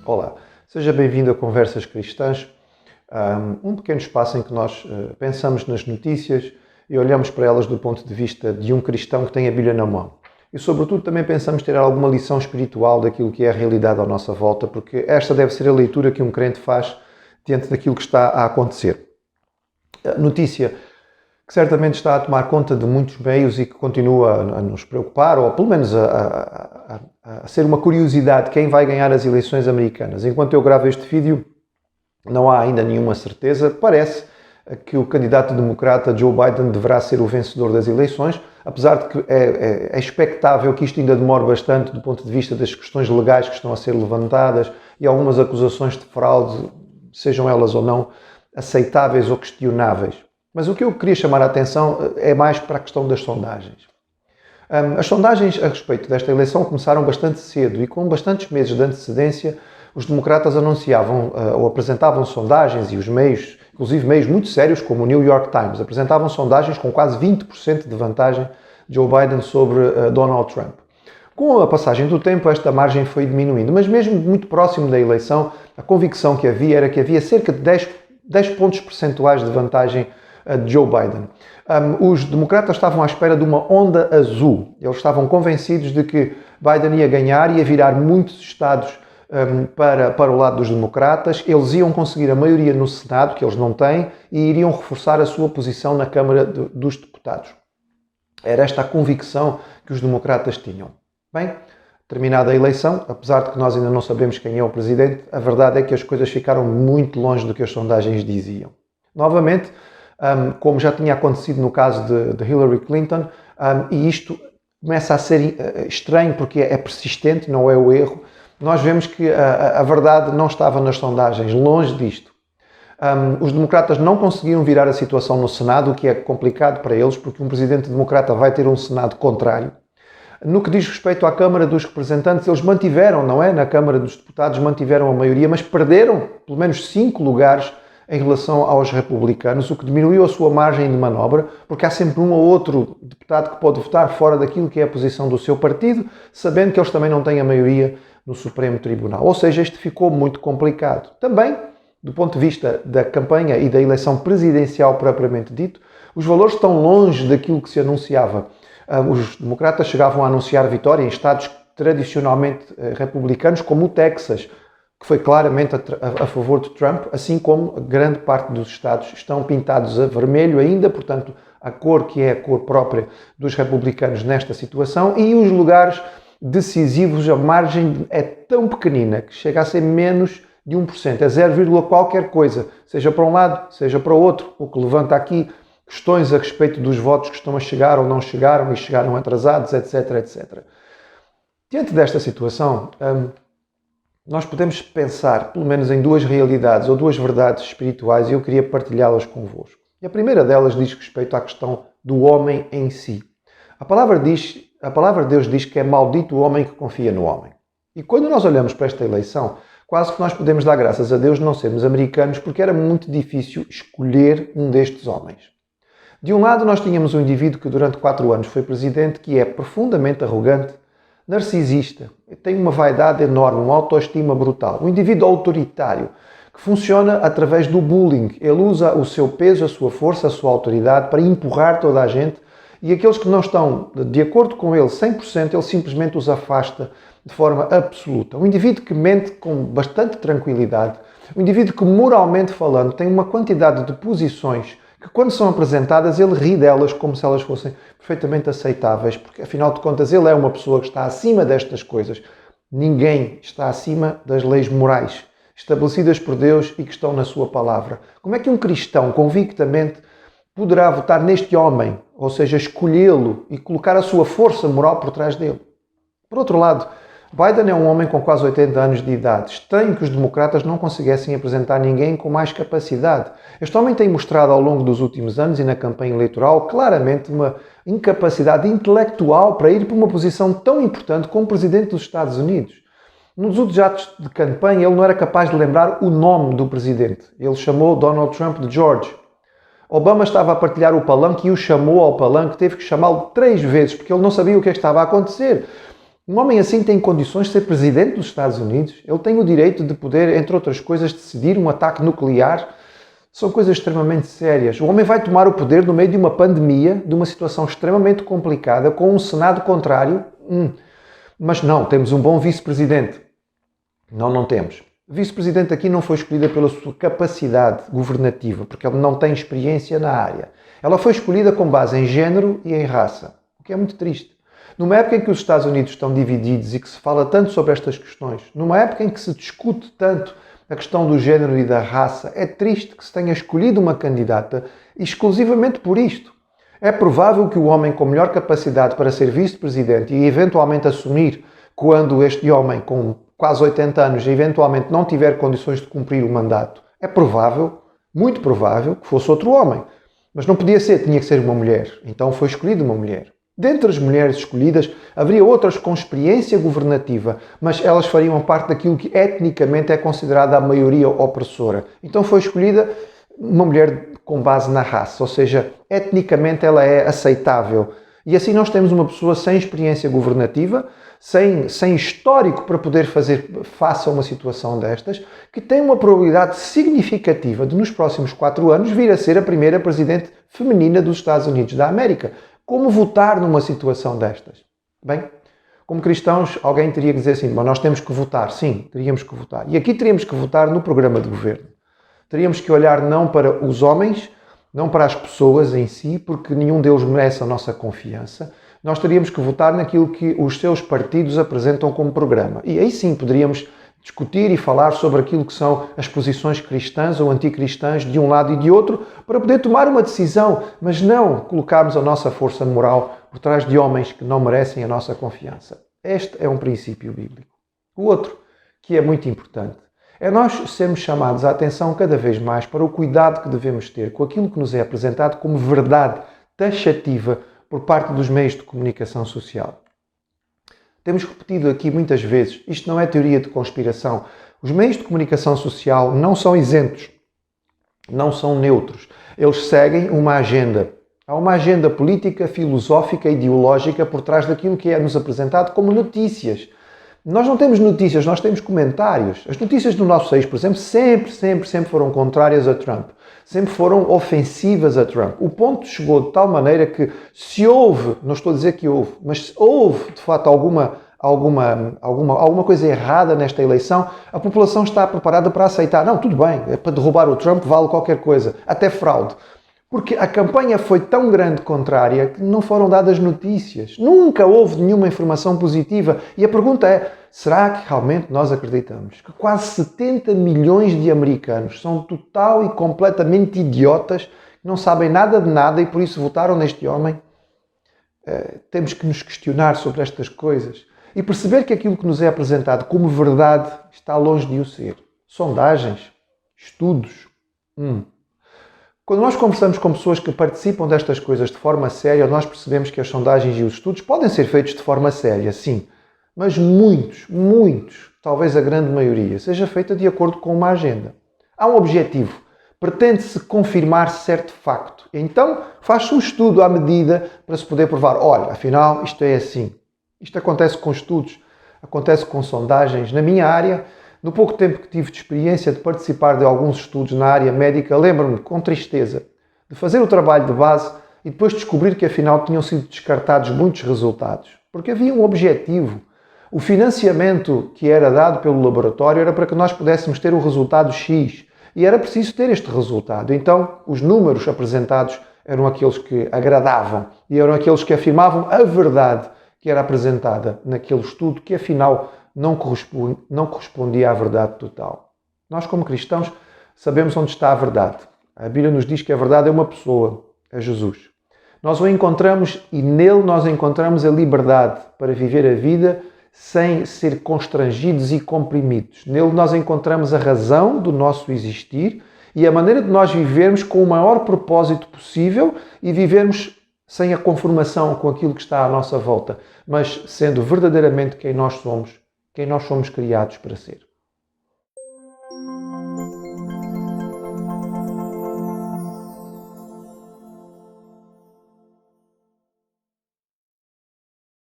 Olá, seja bem-vindo a Conversas Cristãs, um pequeno espaço em que nós pensamos nas notícias e olhamos para elas do ponto de vista de um cristão que tem a Bíblia na mão. E, sobretudo, também pensamos ter alguma lição espiritual daquilo que é a realidade à nossa volta, porque esta deve ser a leitura que um crente faz diante daquilo que está a acontecer. A notícia que certamente está a tomar conta de muitos meios e que continua a nos preocupar, ou pelo menos a ser uma curiosidade, quem vai ganhar as eleições americanas. Enquanto eu gravo este vídeo, não há ainda nenhuma certeza. Parece que o candidato democrata Joe Biden deverá ser o vencedor das eleições, apesar de que é expectável que isto ainda demore bastante do ponto de vista das questões legais que estão a ser levantadas e algumas acusações de fraude, sejam elas ou não aceitáveis ou questionáveis. Mas o que eu queria chamar a atenção é mais para a questão das sondagens. As sondagens a respeito desta eleição começaram bastante cedo e com bastantes meses de antecedência os democratas anunciavam ou apresentavam sondagens e os meios, inclusive meios muito sérios como o New York Times, apresentavam sondagens com quase 20% de vantagem de Joe Biden sobre Donald Trump. Com a passagem do tempo, esta margem foi diminuindo, mas mesmo muito próximo da eleição, a convicção que havia era que havia cerca de 10 pontos percentuais de vantagem de Joe Biden. Os democratas estavam à espera de uma onda azul. Eles estavam convencidos de que Biden ia ganhar e ia virar muitos estados para o lado dos democratas. Eles iam conseguir a maioria no Senado, que eles não têm, e iriam reforçar a sua posição na Câmara dos Deputados. Era esta a convicção que os democratas tinham. Bem, terminada a eleição, apesar de que nós ainda não sabemos quem é o presidente, a verdade é que as coisas ficaram muito longe do que as sondagens diziam. Novamente, como já tinha acontecido no caso de Hillary Clinton, e isto começa a ser estranho porque é persistente, não é o erro, nós vemos que a verdade não estava nas sondagens, longe disto. Os democratas não conseguiram virar a situação no Senado, o que é complicado para eles, porque um presidente democrata vai ter um Senado contrário. No que diz respeito à Câmara dos Representantes, eles mantiveram, não é? Na Câmara dos Deputados mantiveram a maioria, mas perderam pelo menos 5 lugares em relação aos republicanos, o que diminuiu a sua margem de manobra, porque há sempre um ou outro deputado que pode votar fora daquilo que é a posição do seu partido, sabendo que eles também não têm a maioria no Supremo Tribunal. Ou seja, isto ficou muito complicado. Também, do ponto de vista da campanha e da eleição presidencial propriamente dito, os valores estão longe daquilo que se anunciava. Os democratas chegavam a anunciar vitória em estados tradicionalmente republicanos, como o Texas, que foi claramente a favor de Trump, assim como grande parte dos estados estão pintados a vermelho ainda, portanto, a cor que é a cor própria dos republicanos nesta situação, e os lugares decisivos, a margem é tão pequenina que chega a ser menos de 1%, é 0, qualquer coisa, seja para um lado, seja para o outro, o que levanta aqui questões a respeito dos votos que estão a chegar ou não chegaram e chegaram atrasados, etc, etc. Diante desta situação, nós podemos pensar, pelo menos, em duas realidades ou duas verdades espirituais e eu queria partilhá-las convosco. E a primeira delas diz respeito à questão do homem em si. A palavra de Deus diz que é maldito o homem que confia no homem. E quando nós olhamos para esta eleição, quase que nós podemos dar graças a Deus não sermos americanos, porque era muito difícil escolher um destes homens. De um lado, nós tínhamos um indivíduo que durante 4 anos foi presidente, que é profundamente arrogante, narcisista, tem uma vaidade enorme, uma autoestima brutal. Um indivíduo autoritário, que funciona através do bullying. Ele usa o seu peso, a sua força, a sua autoridade para empurrar toda a gente e aqueles que não estão de acordo com ele 100%, ele simplesmente os afasta de forma absoluta. Um indivíduo que mente com bastante tranquilidade, um indivíduo que, moralmente falando, tem uma quantidade de posições que, quando são apresentadas, ele ri delas como se elas fossem perfeitamente aceitáveis, porque, afinal de contas, ele é uma pessoa que está acima destas coisas. Ninguém está acima das leis morais estabelecidas por Deus e que estão na sua palavra. Como é que um cristão, convictamente, poderá votar neste homem, ou seja, escolhê-lo e colocar a sua força moral por trás dele? Por outro lado, Biden é um homem com quase 80 anos de idade. Estranho que os democratas não conseguissem apresentar ninguém com mais capacidade. Este homem tem mostrado ao longo dos últimos anos e na campanha eleitoral claramente uma incapacidade intelectual para ir para uma posição tão importante como presidente dos Estados Unidos. Nos últimos atos de campanha ele não era capaz de lembrar o nome do presidente. Ele chamou Donald Trump de George. Obama estava a partilhar o palanque e o chamou ao palanque, teve que chamá-lo 3 vezes porque ele não sabia o que estava a acontecer. Um homem assim tem condições de ser presidente dos Estados Unidos. Ele tem o direito de poder, entre outras coisas, decidir um ataque nuclear. São coisas extremamente sérias. O homem vai tomar o poder no meio de uma pandemia, de uma situação extremamente complicada, com um Senado contrário. Mas não, temos um bom vice-presidente. Não temos. O vice-presidente aqui não foi escolhida pela sua capacidade governativa, porque ele não tem experiência na área. Ela foi escolhida com base em género e em raça, o que é muito triste. Numa época em que os Estados Unidos estão divididos e que se fala tanto sobre estas questões, numa época em que se discute tanto a questão do género e da raça, é triste que se tenha escolhido uma candidata exclusivamente por isto. É provável que o homem com melhor capacidade para ser vice-presidente e eventualmente assumir quando este homem com quase 80 anos eventualmente não tiver condições de cumprir o mandato, é provável, muito provável, que fosse outro homem. Mas não podia ser, tinha que ser uma mulher. Então foi escolhida uma mulher. Dentre as mulheres escolhidas, haveria outras com experiência governativa, mas elas fariam parte daquilo que etnicamente é considerada a maioria opressora. Então foi escolhida uma mulher com base na raça, ou seja, etnicamente ela é aceitável. E assim nós temos uma pessoa sem experiência governativa, sem histórico para poder fazer face a uma situação destas, que tem uma probabilidade significativa de nos próximos 4 anos vir a ser a primeira presidente feminina dos Estados Unidos da América. Como votar numa situação destas? Bem, como cristãos, alguém teria que dizer assim, mas nós temos que votar. Sim, teríamos que votar. E aqui teríamos que votar no programa de governo. Teríamos que olhar não para os homens, não para as pessoas em si, porque nenhum deles merece a nossa confiança. Nós teríamos que votar naquilo que os seus partidos apresentam como programa. E aí sim poderíamos discutir e falar sobre aquilo que são as posições cristãs ou anticristãs de um lado e de outro, para poder tomar uma decisão, mas não colocarmos a nossa força moral por trás de homens que não merecem a nossa confiança. Este é um princípio bíblico. O outro, que é muito importante, é nós sermos chamados a atenção cada vez mais para o cuidado que devemos ter com aquilo que nos é apresentado como verdade taxativa por parte dos meios de comunicação social. Temos repetido aqui muitas vezes, isto não é teoria de conspiração. Os meios de comunicação social não são isentos, não são neutros. Eles seguem uma agenda. Há uma agenda política, filosófica, ideológica por trás daquilo que é nos apresentado como notícias. Nós não temos notícias, nós temos comentários. As notícias do nosso país, por exemplo, sempre foram contrárias a Trump. Sempre foram ofensivas a Trump. O ponto chegou de tal maneira que se houve, não estou a dizer que houve, mas se houve de facto alguma coisa errada nesta eleição, a população está preparada para aceitar. Não, tudo bem, é para derrubar o Trump vale qualquer coisa, até fraude. Porque a campanha foi tão grande contrária que não foram dadas notícias. Nunca houve nenhuma informação positiva. E a pergunta é, será que realmente nós acreditamos que quase 70 milhões de americanos são total e completamente idiotas, que não sabem nada de nada e por isso votaram neste homem? Temos que nos questionar sobre estas coisas e perceber que aquilo que nos é apresentado como verdade está longe de o ser. Sondagens, estudos. Quando nós conversamos com pessoas que participam destas coisas de forma séria, nós percebemos que as sondagens e os estudos podem ser feitos de forma séria, sim. Mas muitos, talvez a grande maioria, seja feita de acordo com uma agenda. Há um objetivo. Pretende-se confirmar certo facto. Então, faz-se um estudo à medida para se poder provar, olha, afinal, isto é assim. Isto acontece com estudos, acontece com sondagens. Na minha área, no pouco tempo que tive de experiência de participar de alguns estudos na área médica, lembro-me, com tristeza, de fazer o trabalho de base e depois descobrir que afinal tinham sido descartados muitos resultados. Porque havia um objetivo. O financiamento que era dado pelo laboratório era para que nós pudéssemos ter o resultado X. E era preciso ter este resultado. Então, os números apresentados eram aqueles que agradavam e eram aqueles que afirmavam a verdade que era apresentada naquele estudo, que afinal não correspondia à verdade total. Nós, como cristãos, sabemos onde está a verdade. A Bíblia nos diz que a verdade é uma pessoa, é Jesus. Nós o encontramos e nele nós encontramos a liberdade para viver a vida sem ser constrangidos e comprimidos. Nele nós encontramos a razão do nosso existir e a maneira de nós vivermos com o maior propósito possível e vivermos sem a conformação com aquilo que está à nossa volta, mas sendo verdadeiramente quem nós somos criados para ser.